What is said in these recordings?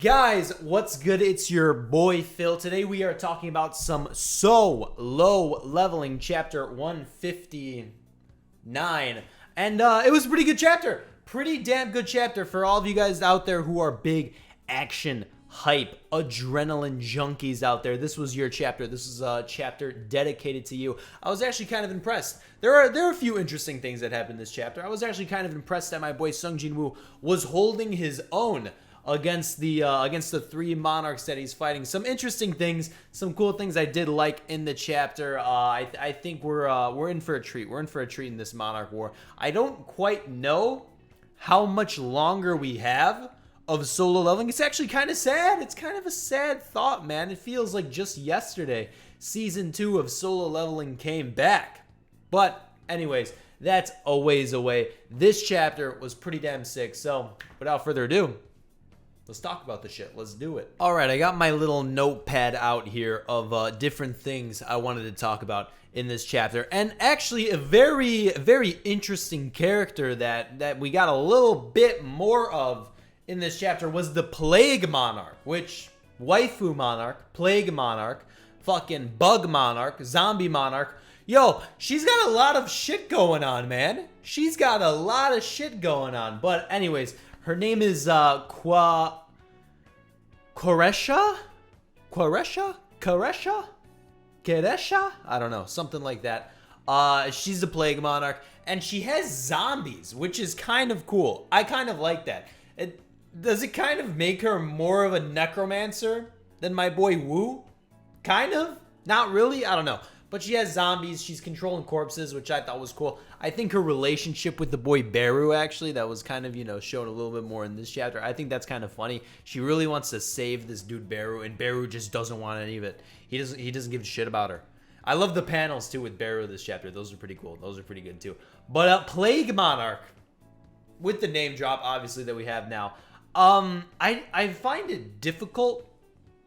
Guys, what's good? It's your boy Phil. Today we are talking about some Solo Leveling chapter 159. And it was a pretty good chapter. Pretty damn good chapter for all of you guys out there who are big action hype, adrenaline junkies out there. This was your chapter. This is a chapter dedicated to you. I was actually kind of impressed. There are a few interesting things that happened in this chapter. I was actually kind of impressed that my boy Sung Jin-woo was holding his own against the three monarchs that he's fighting. Some interesting things, some cool things I did like in the chapter. I think we're in for a treat. We're in for a treat in this monarch war. I don't quite know how much longer we have of solo leveling. It's actually kind of sad. It's kind of a sad thought, man. It feels like just yesterday season 2 of solo leveling came back. But anyways, that's a ways away. This chapter was pretty damn sick. So without further ado, let's talk about the shit. Let's do it. All right, I got my little notepad out here of different things I wanted to talk about in this chapter. And actually, a very, very interesting character that we got a little bit more of in this chapter was the Plague Monarch, which waifu monarch, Plague Monarch, fucking Bug Monarch, Zombie Monarch. Yo, she's got a lot of shit going on, man. She's got a lot of shit going on. But anyways, her name is Quaresha? Keresha? I don't know, something like that. She's a Plague Monarch, and she has zombies, which is kind of cool. I kind of like that. Does it kind of make her more of a necromancer than my boy Wu? Kind of? Not really? I don't know. But she has zombies. She's controlling corpses, which I thought was cool. I think her relationship with the boy Beru, actually, that was kind of, shown a little bit more in this chapter. I think that's kind of funny. She really wants to save this dude Beru, and Beru just doesn't want any of it. He doesn't give a shit about her. I love the panels, too, with Beru this chapter. Those are pretty cool. Those are pretty good, too. But Plague Monarch, with the name drop, obviously, that we have now, I find it difficult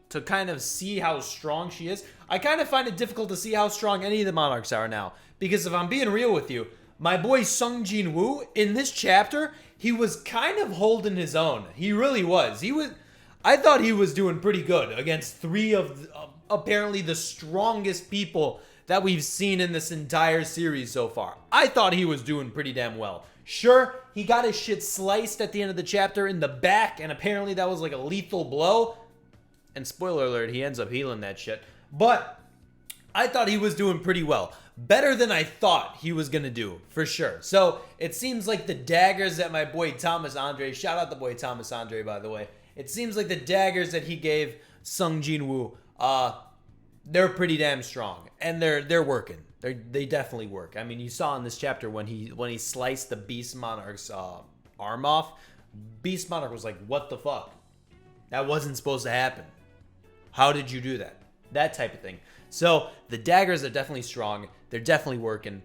to kind of see how strong she is. I kind of find it difficult to see how strong any of the monarchs are now. Because if I'm being real with you, my boy Sung Jin-woo, in this chapter, he was kind of holding his own. He really was. I thought he was doing pretty good against three of apparently the strongest people that we've seen in this entire series so far. I thought he was doing pretty damn well. Sure, he got his shit sliced at the end of the chapter in the back, and apparently that was like a lethal blow. And spoiler alert, he ends up healing that shit. But I thought he was doing pretty well. Better than I thought he was going to do, for sure. So it seems like the daggers that my boy Thomas Andre, shout out the boy Thomas Andre, by the way. It seems like the daggers that he gave Sung Jin-woo, they're pretty damn strong. And they're working. They definitely work. I mean, you saw in this chapter when he sliced the Beast Monarch's arm off, Beast Monarch was like, what the fuck? That wasn't supposed to happen. How did you do that? That type of thing. So the daggers are definitely strong. They're definitely working.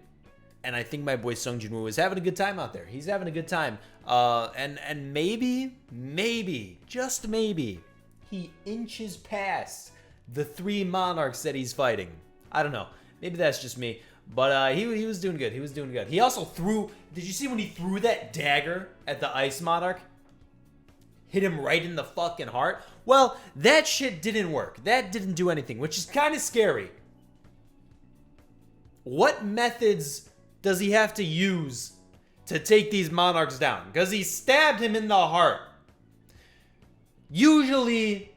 And I think my boy Sung Jin-woo is having a good time out there. He's having a good time. And maybe, just maybe, he inches past the three monarchs that he's fighting. I don't know. Maybe that's just me. But he was doing good. He was doing good. He also threw... Did you see when he threw that dagger at the Ice Monarch? Hit him right in the fucking heart. Well, that shit didn't work. That didn't do anything, which is kind of scary. What methods does he have to use to take these monarchs down? Because he stabbed him in the heart. Usually,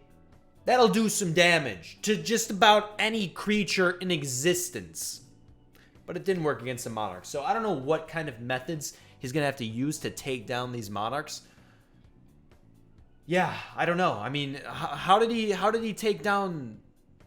that'll do some damage to just about any creature in existence. But it didn't work against the monarchs. So I don't know what kind of methods he's going to have to use to take down these monarchs. Yeah, I don't know. I mean, how did he take down...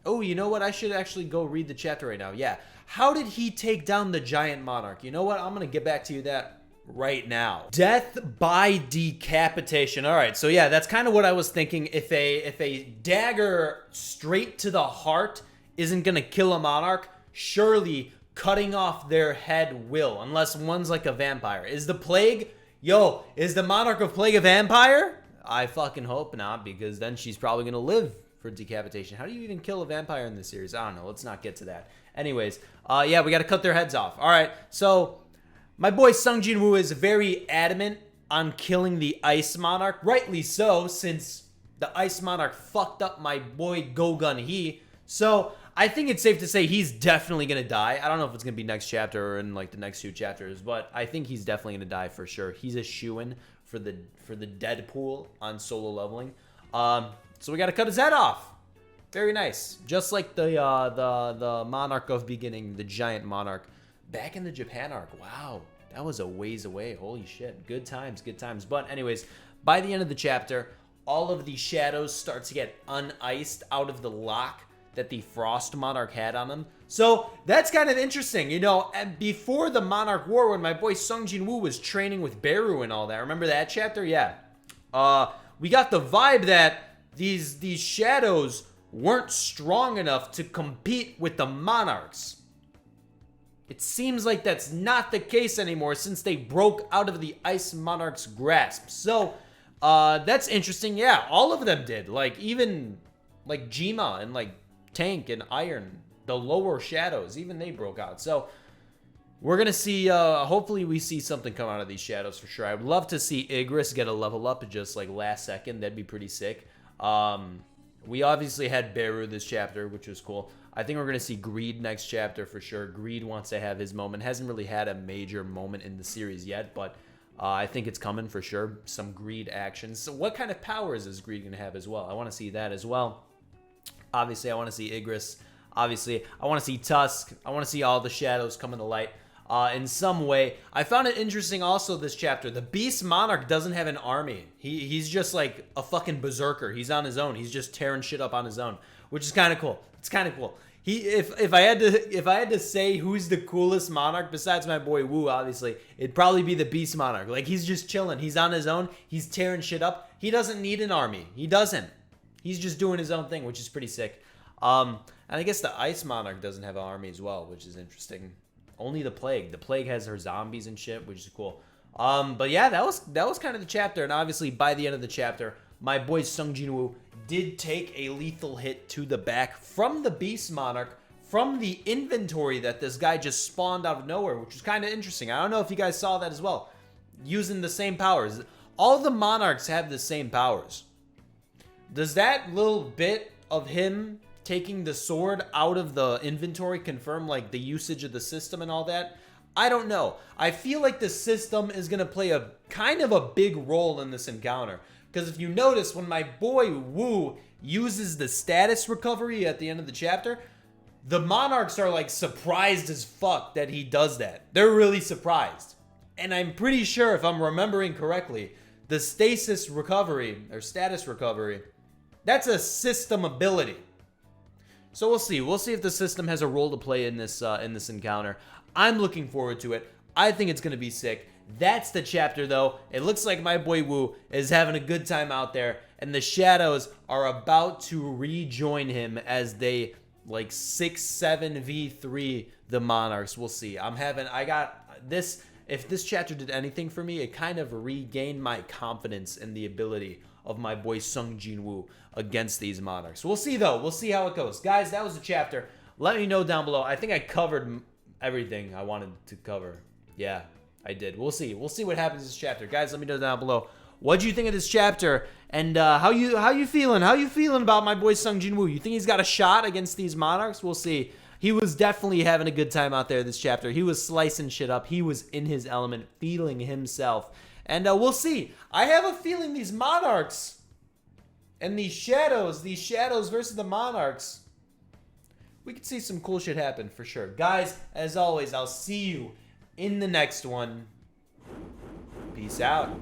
Oh, you know what? I should actually go read the chapter right now. Yeah. How did he take down the giant monarch? You know what? I'm going to get back to you that right now. Death by decapitation. All right. So yeah, that's kind of what I was thinking. If a dagger straight to the heart isn't going to kill a monarch, surely cutting off their head will, unless one's like a vampire. Is the plague... Yo, is the monarch of plague a vampire? I fucking hope not, because then she's probably going to live for decapitation. How do you even kill a vampire in this series? I don't know. Let's not get to that. Anyways, yeah, we got to cut their heads off. All right, so my boy Sung Jin-woo is very adamant on killing the Ice Monarch. Rightly so, since The Ice Monarch fucked up my boy Gogun He. So I think it's safe to say he's definitely gonna die. I don't know if it's gonna be next chapter or in like the next 2 chapters, but I think he's definitely gonna die for sure. He's a shoo-in for the Deadpool on solo leveling. So we gotta cut his head off. Very nice. Just like the Monarch of Beginning, the giant Monarch. Back in the Japan arc. Wow. That was a ways away. Holy shit. Good times, good times. But anyways, by the end of the chapter, all of the shadows start to get uniced out of the lock that the Frost Monarch had on them. So that's kind of interesting. You know, and before the Monarch War, when my boy Sung Jin Woo was training with Beru and all that, remember that chapter? Yeah. We got the vibe that these shadows weren't strong enough to compete with the Monarchs. It seems like that's not the case anymore since they broke out of the Ice Monarch's grasp. So, that's interesting. Yeah, all of them did. Like, even, like, Jima and, like, Tank and Iron, the lower shadows, even they broke out. So, we're going to see, hopefully we see something come out of these shadows for sure. I would love to see Igris get a level up just, like, last second. That'd be pretty sick. We obviously had Beru this chapter, which was cool. I think we're going to see Greed next chapter for sure. Greed wants to have his moment. Hasn't really had a major moment in the series yet, but I think it's coming for sure. Some Greed actions. So what kind of powers is Greed going to have as well? I want to see that as well. Obviously, I want to see Igris. Obviously, I want to see Tusk. I want to see all the shadows come into light in some way. I found it interesting also this chapter. The Beast Monarch doesn't have an army. He's just like a fucking berserker. He's on his own. He's just tearing shit up on his own, which is kind of cool. It's kind of cool. If I had to say who's the coolest Monarch besides my boy Wu, obviously it'd probably be the Beast Monarch. Like, he's just chilling. He's on his own. He's tearing shit up. He doesn't need an army. He doesn't. He's just doing his own thing, which is pretty sick. And I guess the Ice Monarch doesn't have an army as well, which is interesting. Only the Plague. The Plague has her zombies and shit, which is cool. But yeah, that was kind of the chapter. And obviously by the end of the chapter, my boy Sung Jin Woo did take a lethal hit to the back from the Beast Monarch, from the inventory that this guy just spawned out of nowhere, which was kind of interesting. I don't know if you guys saw that as well. Using the same powers. All the Monarchs have the same powers. Does that little bit of him taking the sword out of the inventory confirm, like, the usage of the system and all that? I don't know. I feel like the system is going to play a kind of a big role in this encounter. Because if you notice, when my boy Wu uses the status recovery at the end of the chapter, the Monarchs are, like, surprised as fuck that he does that. They're really surprised. And I'm pretty sure, if I'm remembering correctly, the stasis recovery, or status recovery, that's a system ability. So we'll see. We'll see if the system has a role to play in this encounter. I'm looking forward to it. I think it's going to be sick. That's the chapter, though. It looks like my boy Wu is having a good time out there, and the shadows are about to rejoin him as they, like, 6-7v3 the Monarchs. We'll see. I got this. If this chapter did anything for me, it kind of regained my confidence in the ability of my boy Sung Jin Woo against these Monarchs. We'll see, though. We'll see how it goes. Guys, that was the chapter. Let me know down below. I think I covered everything I wanted to cover. Yeah, I did. We'll see. We'll see what happens in this chapter. Guys, let me know down below. What do you think of this chapter? And how you feeling? How you feeling about my boy Sung Jin Woo? You think he's got a shot against these Monarchs? We'll see. He was definitely having a good time out there this chapter. He was slicing shit up. He was in his element, feeling himself. And we'll see. I have a feeling these Monarchs and these shadows versus the Monarchs, we could see some cool shit happen for sure. Guys, as always, I'll see you in the next one. Peace out.